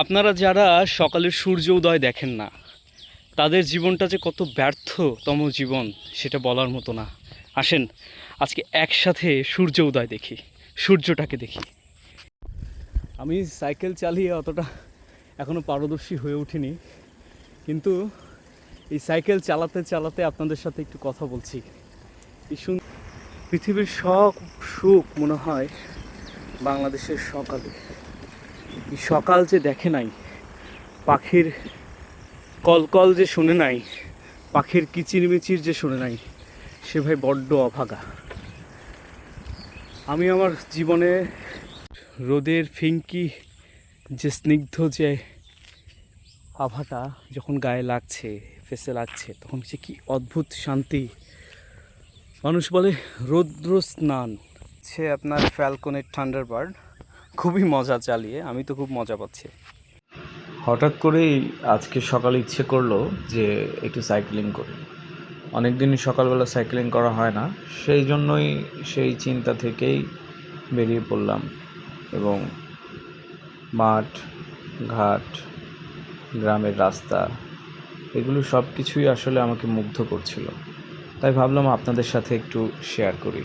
আপনারা যারা সকালের সূর্য উদয় দেখেন না, তাদের জীবনটা যে কত ব্যর্থতম জীবন সেটা বলার মতো না। আসেন আজকে একসাথে সূর্য উদয় দেখি, সূর্যটাকে দেখি। আমি সাইকেল চালিয়ে অতটা এখনও পারদর্শী হয়ে উঠিনি, কিন্তু এই সাইকেল চালাতে চালাতে আপনাদের সাথে একটু কথা বলছি। এই পৃথিবীর সব সুখ মনে হয় বাংলাদেশের সকালে। এই সকাল যে দেখে নাই, পাখির কলকল যে শুনে নাই, পাখির কিচিরমিচির যে শুনে নাই, সে ভাই বড্ড অভাগা। আমি আমার জীবনে রোদের ফিঙ্কি যে স্নিগ্ধ যে আভাটা যখন গায়ে লাগছে, ফেসে লাগছে, তখন সে কি অদ্ভুত শান্তি। মানুষ বলে রৌদ্র স্নান। সে আপনার ফ্যালকনের থান্ডারবার্ড খুবই মজা চালিয়ে, আমি তো খুব মজা পাচ্ছি। হঠাৎ করেই আজকে সকালে ইচ্ছে করলো যে একটু সাইক্লিং করি। অনেক দিনই সকালবেলা সাইক্লিং করা হয় না, সেই জন্যই সেই চিন্তা থেকেই বেরিয়ে পড়লাম এবং মাঠ, ঘাট, গ্রামের রাস্তা, এগুলো সব কিছুই আসলে আমাকে মুগ্ধ করছিল। তাই ভাবলাম আপনাদের সাথে একটু শেয়ার করি।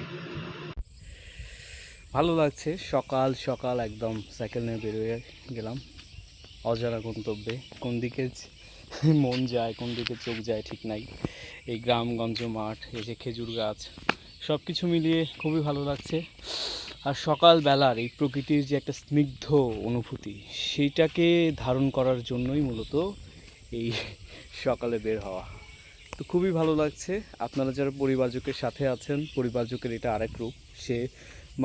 ভালো লাগছে, সকাল সকাল একদম সাইকেল নিয়ে বেরোয় গেলাম অজানা গন্তব্যে। কোন দিকে মন যায়, কোন দিকে চোখ যায় ঠিক নাই। এই গ্রামগঞ্জ, মাঠ, এই যে খেজুর গাছ, সব কিছু মিলিয়ে খুবই ভালো লাগছে। আর সকালবেলার এই প্রকৃতির যে একটা স্নিগ্ধ অনুভূতি, সেইটাকে ধারণ করার জন্যই মূলত এই সকালে বের হওয়া। তো খুবই ভালো লাগছে। আপনারা যারা পরিবারজকের সাথে আছেন, পরিবারজকের এটা আরেক রূপ। সে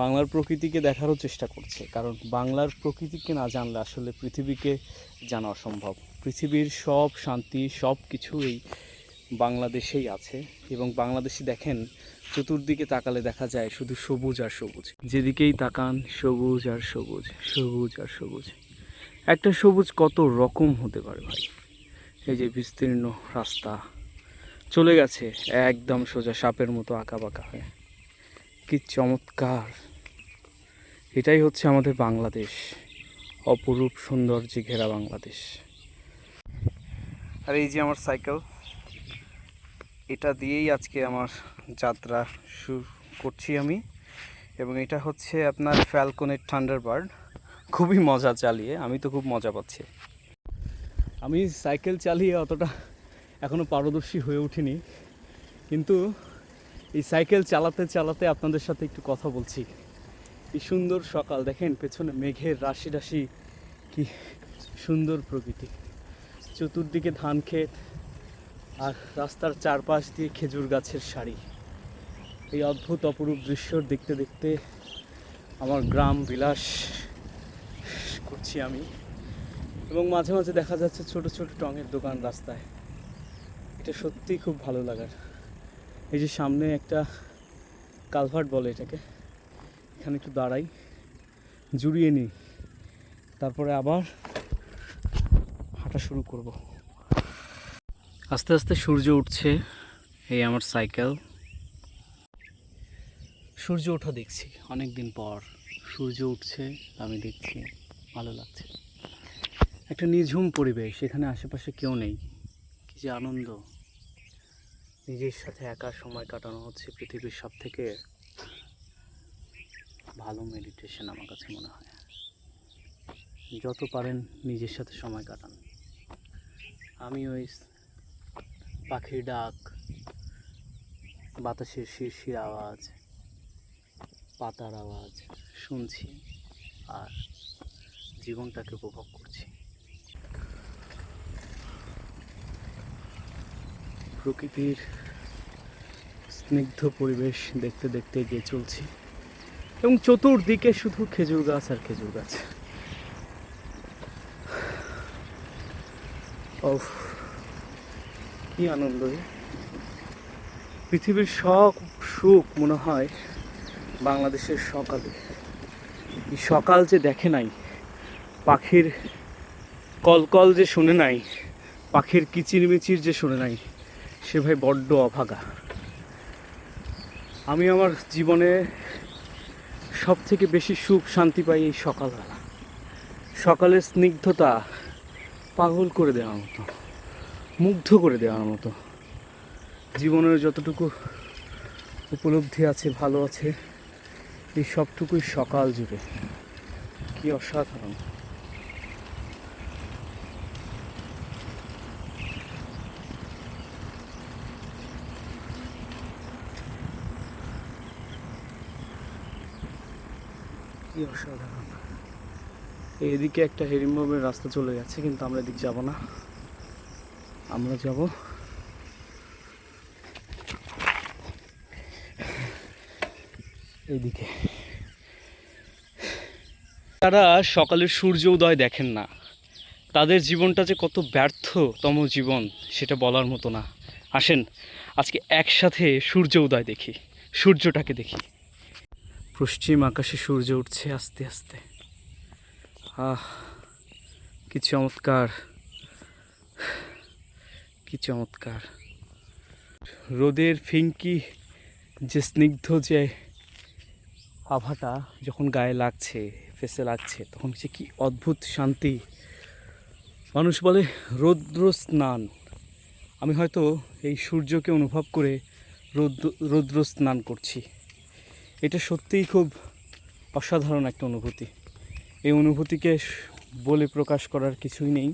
বাংলার প্রকৃতিকে দেখারও চেষ্টা করছে, কারণ বাংলার প্রকৃতিকে না জানলে আসলে পৃথিবীকে জানা অসম্ভব। পৃথিবীর সব শান্তি, সব কিছু এই বাংলাদেশেই আছে। এবং বাংলাদেশে দেখেন, চতুর্দিকে তাকালে দেখা যায় শুধু সবুজ আর সবুজ। যেদিকেই তাকান সবুজ আর সবুজ, সবুজ আর সবুজ। একটা সবুজ কত রকম হতে পারে ভাই। এই যে বিস্তীর্ণ রাস্তা চলে গেছে একদম সোজা সাপের মতো আঁকা বাঁকা হয়ে, কি চমৎকার! এটাই হচ্ছে আমাদের বাংলাদেশ, অপরূপ সৌন্দর্যে ঘেরা বাংলাদেশ। আর এই যে আমার সাইকেল, এটা দিয়েই আজকে আমার যাত্রা শুরু করছি আমি। এবং এটা হচ্ছে আপনার ফ্যালকনের থান্ডারবার্ড খুবই মজা চালিয়ে, আমি তো খুব মজা পাচ্ছি। আমি সাইকেল চালিয়ে অতটা এখনও পারদর্শী হয়ে উঠিনি, কিন্তু এই সাইকেল চালাতে চালাতে আপনাদের সাথে একটু কথা বলছি। এই সুন্দর সকাল দেখেন, পেছনে মেঘের রাশি রাশি, কি সুন্দর প্রকৃতি। চতুর্দিকে ধান ক্ষেত আর রাস্তার চারপাশ দিয়ে খেজুর গাছের সারি। এই অদ্ভুত অপরূপ দৃশ্য দেখতে দেখতে আমার গ্রাম বিলাস করছি আমি। এবং মাঝে মাঝে দেখা যাচ্ছে ছোট ছোট টঙের দোকান রাস্তায়। এটা সত্যিই খুব ভালো লাগার। এই যে সামনে একটা কালভার্ট বলে এটাকে, এখানে একটু দাঁড়াই, জুড়িয়ে নিই, তারপরে আবার হাঁটা শুরু করব। আস্তে আস্তে সূর্য উঠছে। এই আমার সাইকেল, সূর্য ওঠা দেখছি অনেক দিন পর। সূর্য উঠছে, আমি দেখছি, ভালো লাগছে। একটা নিঝুম পরিবেশ, এখানে আশেপাশে কেউ নেই। কি যে আনন্দ! নিজের সাথে একা সময় কাটানো হচ্ছে পৃথিবীর সব থেকে ভালো মেডিটেশন আমার কাছে মনে হয়। যত পারেন নিজের সাথে সময় কাটান। আমি ওই পাখির ডাক, বাতাসের শিরশির আওয়াজ, পাতার আওয়াজ শুনছি আর জীবনটাকে উপভোগ করছি। প্রকৃতির স্নিগ্ধ পরিবেশ দেখতে দেখতে এগিয়ে চলছি, এবং চতুর্দিকে শুধু খেজুর গাছ আর খেজুর গাছ। ওহ, কি আনন্দ! পৃথিবীর সব সুখ মনে হয় বাংলাদেশের সকালে। এই সকাল যে দেখে নাই, পাখির কলকল যে শুনে নাই, পাখির কিচিরমিচির যে শুনে নাই, সে ভাই বড্ড অভাগা। আমি আমার জীবনে সব থেকে বেশি সুখ শান্তি পাই এই সকালবেলা। সকালের স্নিগ্ধতা পাগল করে দেওয়ার মতো, মুগ্ধ করে দেওয়ার মতো। জীবনের যতটুকু উপলব্ধি আছে, ভালো আছে, এই সবটুকুই সকাল জুড়ে। কি অসাধারণ! কি অসাধারণ! এইদিকে একটা হেরিম্বমের রাস্তা চলে গেছে, কিন্তু আমরা এদিক যাব না। আমরা যাব এইদিকে। তারা সকালের সূর্য উদয় দেখেন না, তাদের জীবনটা যে কত ব্যর্থতম জীবন সেটা বলার মতো না। আসেন আজকে একসাথে সূর্য উদয় দেখি, সূর্যটাকে দেখি। পশ্চিম আকাশে সূর্য উঠছে আস্তে আস্তে। আহ, কি চমৎকার, কি চমৎকার! রোদের ফিঙ্কি যে স্নিগ্ধ যে আভাটা যখন গায়ে লাগছে, ফেসে লাগছে, তখন সে কি অদ্ভুত শান্তি। মানুষ বলে রৌদ্র স্নান, আমি হয়তো এই সূর্যকে অনুভব করে রৌদ্র স্নান করছি। এটা সত্যিই খুব অসাধারণ একটা অনুভূতি। এই অনুভূতিকে বলে প্রকাশ করার কিছুই নেই।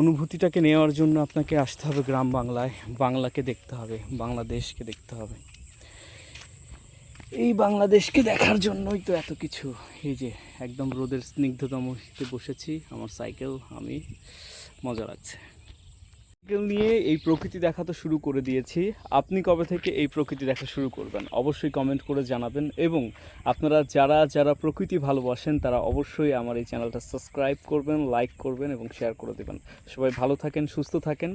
অনুভূতিটাকে নেওয়ার জন্য আপনাকে আসতে হবে গ্রাম বাংলায়, বাংলাকে দেখতে হবে, বাংলাদেশকে দেখতে হবে। এই বাংলাদেশকে দেখার জন্যই তো এত কিছু। এই যে একদম রোদের স্নিগ্ধতম শীতে বসেছি, আমার সাইকেল, আমি, মজা লাগছে। সাইকেল নিয়ে এই প্রকৃতি দেখা তো শুরু করে দিয়েছি। আপনি কবে থেকে এই প্রকৃতি দেখা শুরু করবেন অবশ্যই কমেন্ট করে জানাবেন। এবং আপনারা যারা যারা প্রকৃতি ভালোবাসেন তারা অবশ্যই আমার এই চ্যানেলটা সাবস্ক্রাইব করবেন, লাইক করবেন এবং শেয়ার করে দেবেন। সবাই ভালো থাকেন, সুস্থ থাকেন।